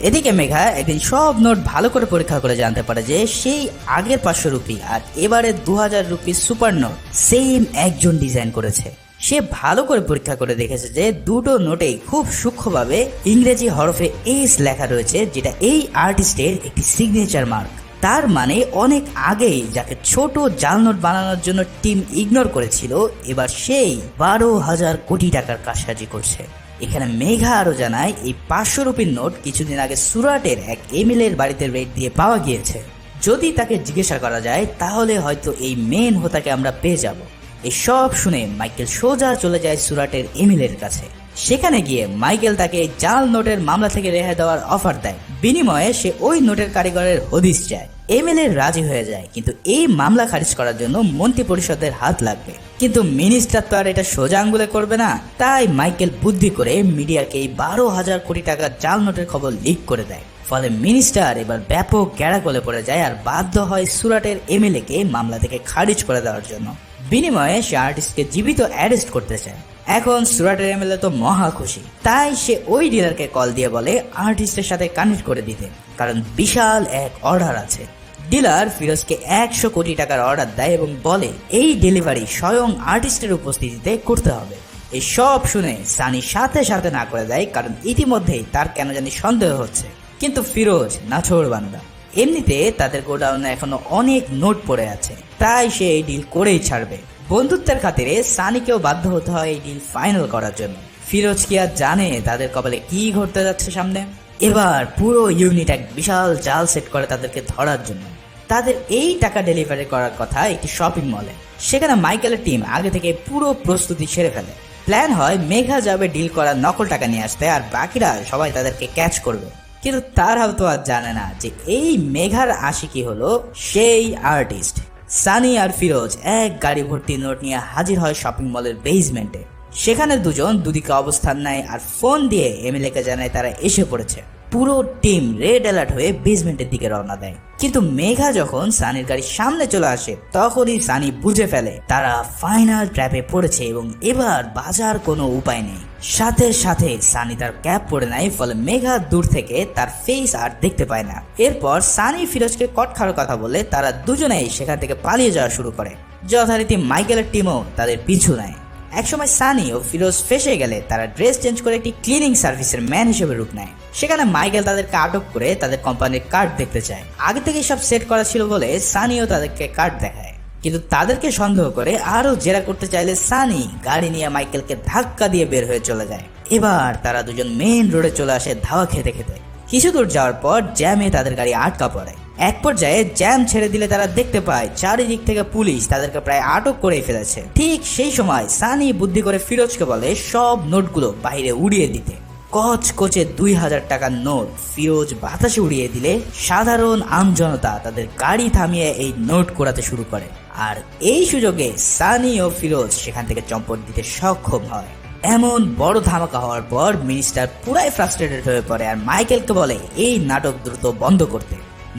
এদিকে মেঘা একদিন সব নোট ভালো করে পরীক্ষা করে জানতে পারে যে সেই আগের 500 রুপি আর এবারে 2000 রুপি সুপার নোট সেম একজন ডিজাইন করেছে। সে ভালো করে পরীক্ষা করে দেখেছে যে দুটো নোটেই খুব সূক্ষ্মভাবে ইংরেজি হরফে এস লেখা রয়েছে, যেটা এই আর্টিস্টের একটি সিগনেচার মার্ক। তার মানে অনেক আগেই যাকে ছোট জাল নোট বানানোর জন্য টিম ইগনোর করেছিল, এবার সেই 12,000 কোটি টাকার কারসাজি করছে। এখানে মেঘা আরো জানায় এই 500 রুপির নোট কিছুদিন আগে সুরাটের এক এমএলএর বাড়িতে রেড দিয়ে পাওয়া গিয়েছে। যদি তাকে জিজ্ঞাসা করা যায় তাহলে হয়তো এই মেন হোতাকে আমরা পেয়ে যাব। এই সব শুনে মাইকেল সোজা চলে যায় সুরাটের এমএলএর কাছে। সেখানে গিয়ে মাইকেল তাকে জাল নোটের মামলা থেকে রেহাই দেওয়ার অফার দেয়, বিনিময়ে সে ওই নোটের কারিগরের হদিস চায়। এমএলএ রাজি হয়ে যায়, কিন্তু এই মামলা খারিজ করার জন্য মন্ত্রী পরিষদের হাত লাগবে। কিন্তু মিনিস্টার তো আর এটা সোজা আঙ্গুলে করবে না, তাই মাইকেল বুদ্ধি করে মিডিয়াকে এই 12,000 কোটি টাকার জাল নোটের খবর লিক করে দেয়। ফলে মিনিস্টার এবার ব্যাপক গ্যাড়াকলে পড়ে যায় আর বাধ্য হয় সুরাটের এমএলএ কে মামলা থেকে খারিজ করে দেওয়ার জন্য। বিনিময়ে সে আর্টিস্টকে জীবিত অ্যারেস্ট করতে চায়। এখন সুরাটের এমএলএ তো মহা খুশি, তাই সে ওই ডিলারকে কল দিয়ে বলে আর্টিস্টের সাথে কানেক্ট করে দিতে, কারণ বিশাল এক অর্ডার আছে। ডিলার ফিরোজকে 100 কোটি টাকার অর্ডার দেয় এবং বলে এই ডেলিভারি স্বয়ং আর্টিস্টের উপস্থিতিতে করতে হবে। এই সব শুনে সানি সাথে সাথে না করে দেয়, কারণ ইতিমধ্যেই তার কেন জানি সন্দেহ হচ্ছে। কিন্তু ফিরোজ নাছোড়বান্দা, এমনিতে তাদের গোডাউনে এখনো অনেক নোট পড়ে আছে, তাই সে এই ডিল করেই ছাড়বে। বন্ধুত্বের খাতিরে সানিকেও বাধ্য হতে হয় এই ডিল ফাইনাল করার জন্য। ফিরোজ কি আর জানে তাদের কপালে কি ঘটতে যাচ্ছে সামনে। এবার পুরো ইউনিট এক বিশাল জাল সেট করে তাদেরকে ধরার জন্য। তাদের এই টাকা ডেলিভারি করার কথা একটি শপিং মলে। সেখানে মাইকেলের টিম আগে থেকে পুরো প্রস্তুতি সেরে ফেলে। প্ল্যান হয় মেঘা যাবে ডিল করার নকল টাকা নিয়ে আসতে, আর বাকিরা সবাই তাদেরকে ক্যাচ করবে। কিন্তু তারাও তো আর জানে না যে এই মেঘার আশিকি হলো সেই আর্টিস্ট। সানি আর ফিরোজ এক গাড়ি ভর্তি নোট নিয়ে হাজির হয় শপিং মলের বেসমেন্টে। সেখানে দুজন দুদিকে অবস্থান নেয় আর ফোন দিয়ে এমএলএ কে জানায় তারা এসে পড়েছে। পুরো টিম রেড অ্যালার্ট হয়ে বেসমেন্টের দিকে রওনা দেয়। কিন্তু মেঘা যখন সানির গাড়ির সামনে চলে আসে তখনই সানি বুঝে ফেলে তারা ফাইনাল ট্র্যাপে পড়েছে এবং এবার বাঁচার কোনো উপায় নেই। সাথে সাথে সানি তার ক্যাপ পরে নেয়, ফলে মেঘা দূর থেকে তার ফেস আর দেখতে পায় না। এরপর সানি ফিরোজকে কট খাওয়ার কথা বলে তারা দুজনেই সেখান থেকে পালিয়ে যাওয়া শুরু করে। যথারীতি মাইকেলের টিমও তাদের পিছু নেয়। একসময় সানি ও ফিরোজ ফেসে গেলে তারা ড্রেস চেঞ্জ করে একটি ক্লিনিং সার্ভিসের ম্যান হিসেবে রূপ নেয়। সেখানে মাইকেল তাদেরকে আটক করে তাদের কোম্পানির কার্ড দেখতে চায়। আগে থেকে সব সেট করা ছিল বলে সানিও তাদেরকে কার্ড দেখায়, কিন্তু তাদেরকে সন্দেহ করে আরো জেরা করতে চাইলে সানি গাড়ি নিয়ে মাইকেলকে ধাক্কা দিয়ে বের হয়ে চলে যায়। এবার তারা দুজন মেইন রোডে চলে আসে ধাওয়া খেতে খেতে। কিছু দূর যাওয়ার পর জ্যামে তাদের গাড়ি আটকা পড়ে। এক পর্যায়ে জ্যাম ছেড়ে দিলে তারা দেখতে পায় চারিদিক থেকে পুলিশ তাদেরকে প্রায় আটক করে ফেলেছে। ঠিক সেই সময় সানি বুদ্ধি করে ফিরোজকে বলে সব নোটগুলো বাইরে উড়িয়ে দিতে। কচকচে 2000 টাকার নোট ফিরোজ বাতাসে উড়িয়ে দিলে সাধারণ আমজনতা তাদের গাড়ি থামিয়ে এই নোট কোড়াতে শুরু করে। আর এই সুযোগে সানি ও ফিরোজ সেখান থেকে চম্পট দিতে সক্ষম হয়। এমন বড় ধামাকা হওয়ার পর মিনিস্টার পুরাই ফ্রাস্ট্রেটেড হয়ে পড়ে আর মাইকেলকে বলে এই নাটক দ্রুত বন্ধ করতে।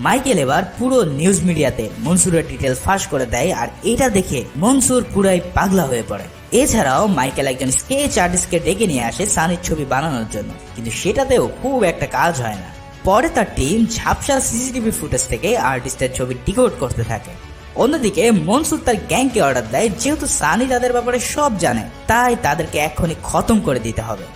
মাইকেল এবার পুরো নিউজ মিডিয়াতে মনসুরের ডিটেলস ফাঁস করে দেয় আর এটা দেখে মনসুর পুরাই পাগলা হয়ে পড়ে। এছাড়াও মাইকেল একজন স্কেচ আর্টিস্টকে ডেকে নিয়ে আসে সানির ছবি বানানোর জন্য, কিন্তু সেটাতেও খুব একটা কাজ হয় না। পরে তার টিম ঝাপসা সিসিটিভি ফুটেজ থেকে আর্টিস্টের ছবি ডিকোড করতে থাকে। অন্যদিকে মনসুর তার গ্যাংকে অর্ডার দেয়, যেহেতু সানি তাদের ব্যাপারে সব জানে তাই তাদেরকে এক্ষুনি খতম করে দিতে হবে।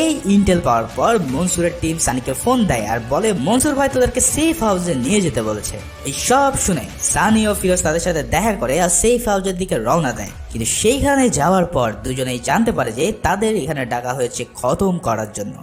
এই ইন্টেল পাওয়ার পর মনসুরের টিম সানিকে ফোন দেয় আর বলে মনসুর ভাই তাদেরকে সেফ হাউসে নিয়ে যেতে বলেছে। এই সব শুনে সানি ও ফিরোজ তাদের সাথে দেখা করে আর সেফ হাউসের দিকে রওনা দেয়। কিন্তু সেইখানে যাওয়ার পর দুজনেই জানতে পারে যে তাদের এখানে ডাকা হয়েছে খতম করার জন্য।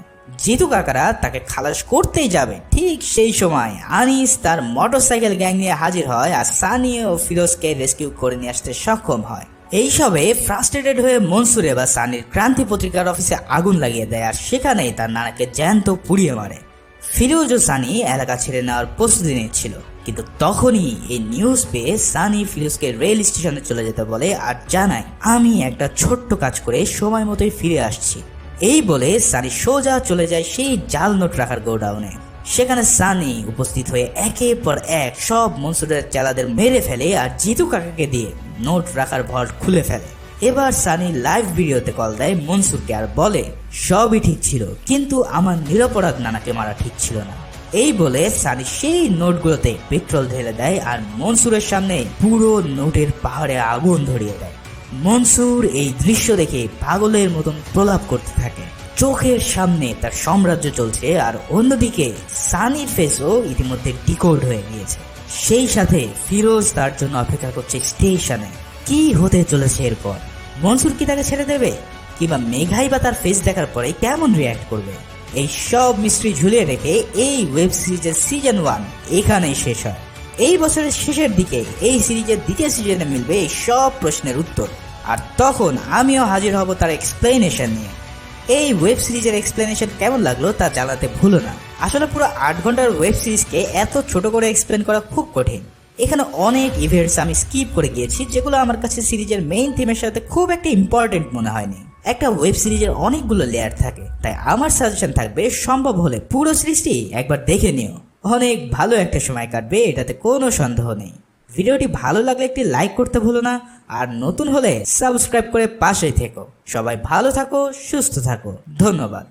জিতু কাকারা তাকে খালাস করতেই যাবে, ঠিক সেই সময় আনিস তার মোটরসাইকেল গ্যাং নিয়ে হাজির হয় আর সানি ও ফিরোজকে রেস্কিউ করে নিয়ে আসতে সক্ষম হয়। এইসবে ফ্রাস্ট্রেটেড হয়ে মনসুর এবার সানির ক্রান্তি পত্রিকার অফিসে আগুন লাগিয়ে দেয় আর সেখানেই তার নানাকে জ্যান্ত পুড়িয়ে মারে। ফিরোজ ও সানি এলাকা ছেড়ে নেওয়ার প্রস্তুতি নিচ্ছিল, কিন্তু তখনই এই নিউজ পেয়ে সানি ফিরোজকে রেল স্টেশনে চলে যেতে বলে আর জানায় আমি একটা ছোট্ট কাজ করে সময় মতোই ফিরে আসছি। এই বলে সানি সোজা চলে যায় সেই জাল নোট রাখার গোডাউনে। সেখানে সানি উপস্থিত হয়ে একের পর এক সব মনসুরের চালাদের মেরে ফেলে আর জিতু কাকাকে দিয়ে নোট রাখার ভল্ট খুলে ফেলে। এবার সানি লাইভ ভিডিওতে কল দেয় মনসুরকে আর বলে সবই ঠিক ছিল, কিন্তু আমার নিরপরাধ নানাকে মারা ঠিক ছিল না। এই বলে সানি সেই নোটগুলোতে পেট্রোল ঢেলে দেয় আর মনসুরের সামনে পুরো নোটের পাহাড়ে আগুন ধরিয়ে দেয়। মনসুর এই দৃশ্য দেখে পাগলের মতন প্রলাপ করতে থাকে। চোখের সামনে তার সাম্রাজ্য চলছে আর অন্যদিকে সানির ফেসও ইতিমধ্যে ডিকোড হয়ে গিয়েছে। সেই সাথে ফিরোজ তার জন্য অপেক্ষা করছে স্টেশনে। কি হতে চলেছে এরপর? মনসুর কি তাকে ছেড়ে দেবে, কিংবা মেঘাই বা তার ফেস দেখার পরে কেমন রিয়াক্ট করবে? এই সব মিস্ট্রি ঝুলিয়ে রেখে এই ওয়েব সিরিজের সিজন 1 এখানেই শেষ হয়। এই বছরের শেষের দিকে এই সিরিজের দ্বিতীয় সিজনে মিলবে এই সব প্রশ্নের উত্তর, আর তখন আমিও হাজির হব তার এক্সপ্লেনেশন নিয়ে। এই ওয়েব সিরিজের এক্সপ্লেনেশন কেমন লাগলো তা জানাতে ভুলো না। আসলে পুরো 8 ঘন্টার ওয়েব সিরিজকে এত ছোট করে এক্সপ্লেন করা খুব কঠিন। এখানে অনেক ইভেন্টস আমি স্কিপ করে গিয়েছি যেগুলো আমার কাছে সিরিজের মেইন থিমের সাথে খুব একটা ইম্পর্টেন্ট মনে হয়নি। একটা ওয়েব সিরিজের অনেকগুলো লেয়ার থাকে, তাই আমার সাজেশন থাকবে সম্ভব হলে পুরো সিরিজটি একবার দেখে নিও। অনেক ভালো একটা সময় কাটবে, এটাতে কোনো সন্দেহ নেই। ভিডিওটি ভালো লাগলে একটি লাইক করতে ভুলো না, আর নতুন হলে সাবস্ক্রাইব করে পাশেই থেকো। সবাই ভালো থাকো, সুস্থ থাকো, ধন্যবাদ।